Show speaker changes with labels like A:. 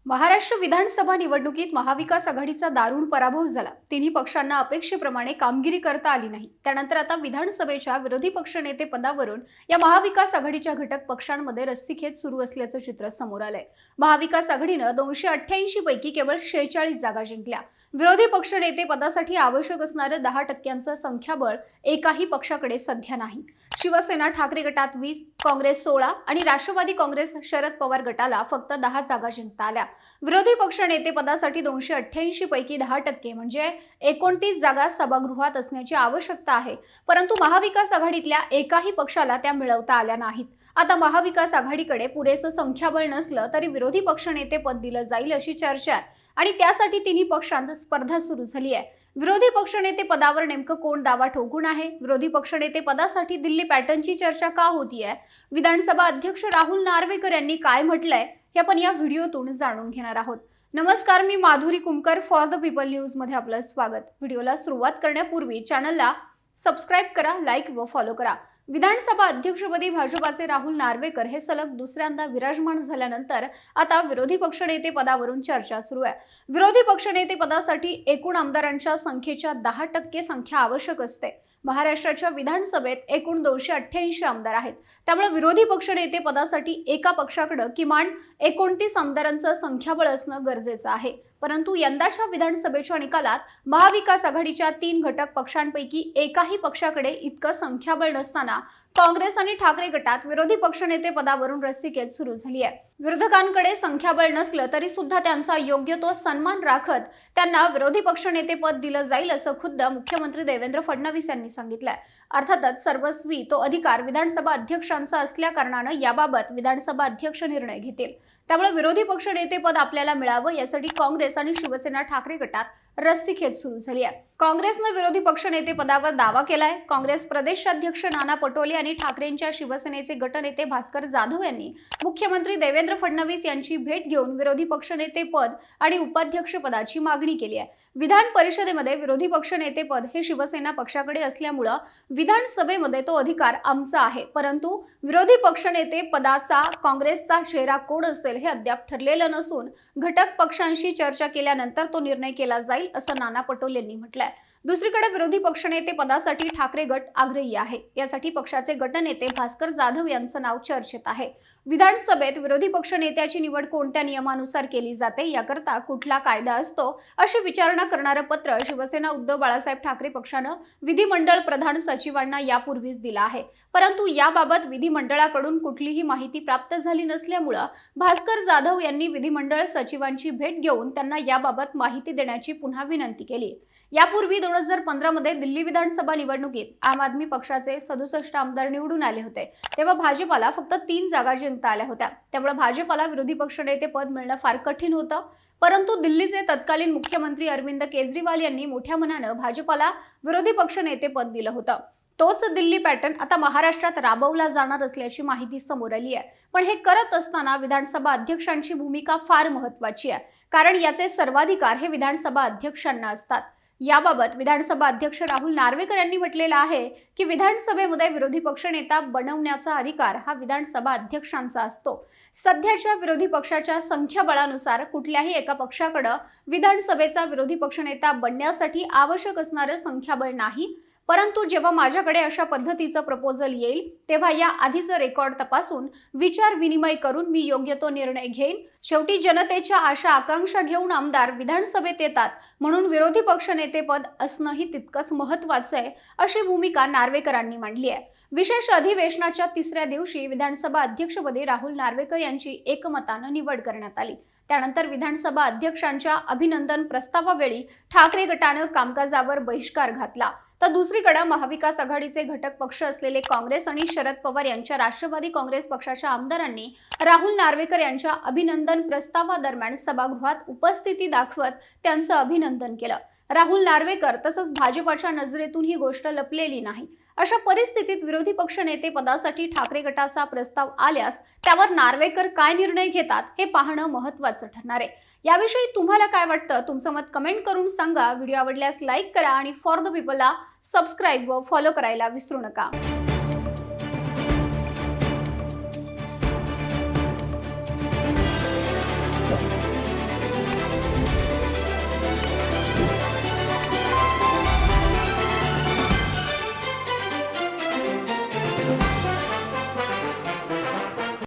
A: महाराष्ट्र विधानसभा निवडणुकीत महाविकास आघाडीचा दारुण पराभव झाला। तिन्ही पक्षांना अपेक्षेप्रमाणे कामगिरी करता आली नाही। त्यानंतर आता विधानसभेच्या विरोधी पक्षनेते पदावरून या महाविकास आघाडीच्या घटक पक्षांमध्ये रस्सीखेच सुरू असल्याचं चित्र समोर आलंय। महाविकास आघाडीनं 288 पैकी केवळ 46 जागा जिंकल्या। विरोधी पक्षनेते पदासाठी आवश्यक असणारे 10% संख्याबळ एकाही पक्षाकडे सध्या नाही। शिवसेना ठाकरे गटात 20, काँग्रेस 16 आणि राष्ट्रवादी काँग्रेस शरद पवार गटाला फक्त 10 जागा जिंकता आल्या। विरोधी पक्षनेते पदासाठी 288 पैकी 10% म्हणजे 29 जागा सभागृहात असण्याची आवश्यकता आहे, परंतु महाविकास आघाडीतल्या एकाही पक्षाला त्या मिळवता आल्या नाहीत। आता महाविकास आघाडीकडे पुरेसं संख्याबळ नसलं तरी विरोधी पक्षनेते पद दिलं जाईल अशी चर्चा आहे आणि त्यासाठी तिन्ही पक्षांत स्पर्धा सुरू झाली आहे। विरोधी पक्षनेते पदावर नेमकं कोण दावा ठोकून आहे? विरोधी पक्षनेते पदासाठी दिल्ली पॅटर्नची चर्चा का होतीये? विधानसभा अध्यक्ष राहुल नार्वेकर यांनी काय म्हटलंय हे आपण या व्हिडिओतून जाणून घेणार आहोत। नमस्कार, मी Madhuri Kumkar, for the people news मध्ये आपलं स्वागत। व्हिडिओला सुरुवात करण्यापूर्वी चॅनलला सबस्क्राइब करा, लाईक व फॉलो करा। विधानसभा अध्यक्षपदी भाजपाचे राहुल नार्वेकर हे सलग दुसऱ्यांदा विराजमान झाल्यानंतर आता विरोधी पक्षनेते पदावरून चर्चा सुरू आहे। विरोधी पक्षनेते पदासाठी एकूण आमदारांच्या संख्येच्या 10% संख्या आवश्यक असते। महाराष्ट्राच्या विधानसभेत एकूण 288 आमदार आहेत, त्यामुळे विरोधी पक्षनेते पदासाठी एका पक्षाकडे किमान 29 आमदारांचं संख्याबळ असणं गरजेचं आहे। परंतु यंदाच्या विधानसभेच्या निकालात महाविकास आघाडीच्या 3 घटक पक्षांपैकी एकाही पक्षाकडे इतकं संख्याबळ नसताना काँग्रेस आणि ठाकरे गटात विरोधी पक्षनेते पदावरून रस्सीखेच सुरू झाली आहे। विरोधकांकडे संख्याबळ नसलं तरी सुद्धा त्यांचा योग्य तो सन्मान राखत त्यांना विरोधी पक्षनेते पद दिलं जाईल असं खुद्द मुख्यमंत्री देवेंद्र फडणवीस यांनी सांगितलंय। अर्थातच सर्वस्वी तो अधिकार विधानसभा अध्यक्षांचा असल्या कारणानं याबाबत विधानसभा अध्यक्ष निर्णय घेतील। त्यामुळे विरोधी पक्षनेते पद आपल्याला मिळावं यासाठी काँग्रेस आणि शिवसेना ठाकरे गटात रस्सीखेच सुरू झाली आहे। काँग्रेसने विरोधी पक्षनेते पदावर दावा केलाय। काँग्रेस प्रदेशाध्यक्ष नाना पटोले आणि ठाकरेंच्या शिवसेनेचे गटनेते भास्कर जाधव यांनी मुख्यमंत्री देवेंद्र फडणवीस यांची भेट घेऊन विरोधी पक्षनेते पद आणि उपाध्यक्ष पदाची मागणी केली आहे। विधान परिषदेमध्ये विरोधी पक्षनेते पद हे शिवसेना पक्षाकडे असल्यामुळे विधानसभेमध्ये तो अधिकार आमचा आहे, परंतु विरोधी पक्षनेते पदाचा काँग्रेसचा चेहरा कोण असेल हे अद्याप ठरलेलं नसून घटक पक्षांशी चर्चा केल्यानंतर तो निर्णय केला जाईल असं नाना पटोले यांनी म्हटलंय। दुसरीकडे विरोधी पक्षनेते पदासाठी ठाकरे गट आग्रही आहे। यासाठी पक्षाचे गटनेते भास्कर जाधव यांचं नाव चर्चेत आहे। विधानसभेत विरोधी पक्षनेत्याची निवड कोणत्या नियमानुसार केली जाते, याकरता कुठला कायदा असतो अशी विचारणा करणारं पत्र शिवसेना उद्धव बाळासाहेब ठाकरे पक्षानं विधिमंडळ प्रधान सचिवांना यापूर्वीच दिलं आहे, परंतु याबाबत विधिमंडळाकडून कुठलीही माहिती प्राप्त झाली नसल्यामुळे भास्कर जाधव यांनी विधिमंडळ सचिवांची भेट घेऊन त्यांना याबाबत माहिती देण्याची पुन्हा विनंती केली। यापूर्वी 2015 मध्ये दिल्ली विधानसभा निवडणुकीत आम आदमी पक्षाचे 67 आमदार निवडून आले होते, तेव्हा भाजपाला फक्त 3 जागा जिंकता आल्या होत्या। त्यामुळे भाजपाला विरोधी पक्षनेते पद मिळणं फार कठीण होतं, परंतु दिल्लीचे तत्कालीन मुख्यमंत्री अरविंद केजरीवाल यांनी मोठ्या मनानं भाजपाला विरोधी पक्षनेते पद दिलं होतं। तोच दिल्ली पॅटर्न आता महाराष्ट्रात राबवला जाणार असल्याची माहिती समोर आली आहे। पण हे करत असताना विधानसभा अध्यक्षांची भूमिका फार महत्त्वाची आहे, कारण याचे सर्वाधिकार हे विधानसभा अध्यक्षांना असतात। याबाबत विधानसभा अध्यक्ष राहुल नार्वेकर यांनी म्हटलेलं आहे की विधानसभेमध्ये विरोधी पक्षनेता बनवण्याचा अधिकार हा विधानसभा अध्यक्षांचा असतो। सध्याच्या विरोधी पक्षाच्या संख्याबळानुसार कुठल्याही एका पक्षाकडे विधानसभेचा विरोधी पक्षनेता बनण्यासाठी आवश्यक असणारे संख्याबळ नाही, परंतु जेव्हा माझ्याकडे अशा पद्धतीचं प्रपोजल येईल तेव्हा या आधीचं रेकॉर्ड तपासून विचार विनिमय करून मी योग्य तो निर्णय घेईन। शेवटी जनतेच्या आशा आकांक्षा घेऊन आमदार विधानसभेत येतात, म्हणून विरोधी पक्षनेतेपद असणंही तितकंच महत्त्वाचं आहे अशी भूमिका नार्वेकरांनी मांडली आहे। विशेष अधिवेशनाच्या 3ऱ्या दिवशी विधानसभा अध्यक्षपदी राहुल नार्वेकर यांची एकमतानं निवड करण्यात आली। त्यानंतर विधानसभा अध्यक्षांच्या अभिनंदन प्रस्तावावेळी ठाकरे गटानं कामकाजावर बहिष्कार घातला, तर दुसरीकडे महाविकास आघाडीचे घटक पक्ष असलेले काँग्रेस आणि शरद पवार यांच्या राष्ट्रवादी काँग्रेस पक्षाच्या आमदारांनी राहुल नार्वेकर यांच्या अभिनंदन प्रस्तावादरम्यान सभागृहात उपस्थिती दाखवत त्यांचं अभिनंदन केलं। राहुल नार्वेकर तसंच भाजपाच्या नजरेतून ही गोष्ट लपलेली नाही। अशा परिस्थितीत विरोधी पक्षनेते पदासाठी ठाकरे गटाचा प्रस्ताव आल्यास त्यावर नार्वेकर काय निर्णय घेतात हे पाहणं महत्त्वाचं ठरणार आहे। याविषयी तुम्हाला काय वाटतं? तुमचं मत कमेंट करून सांगा। व्हिडिओ आवडल्यास लाईक करा आणि फॉर द पीपलला सबस्क्राइब व फॉलो करायला विसरू नका।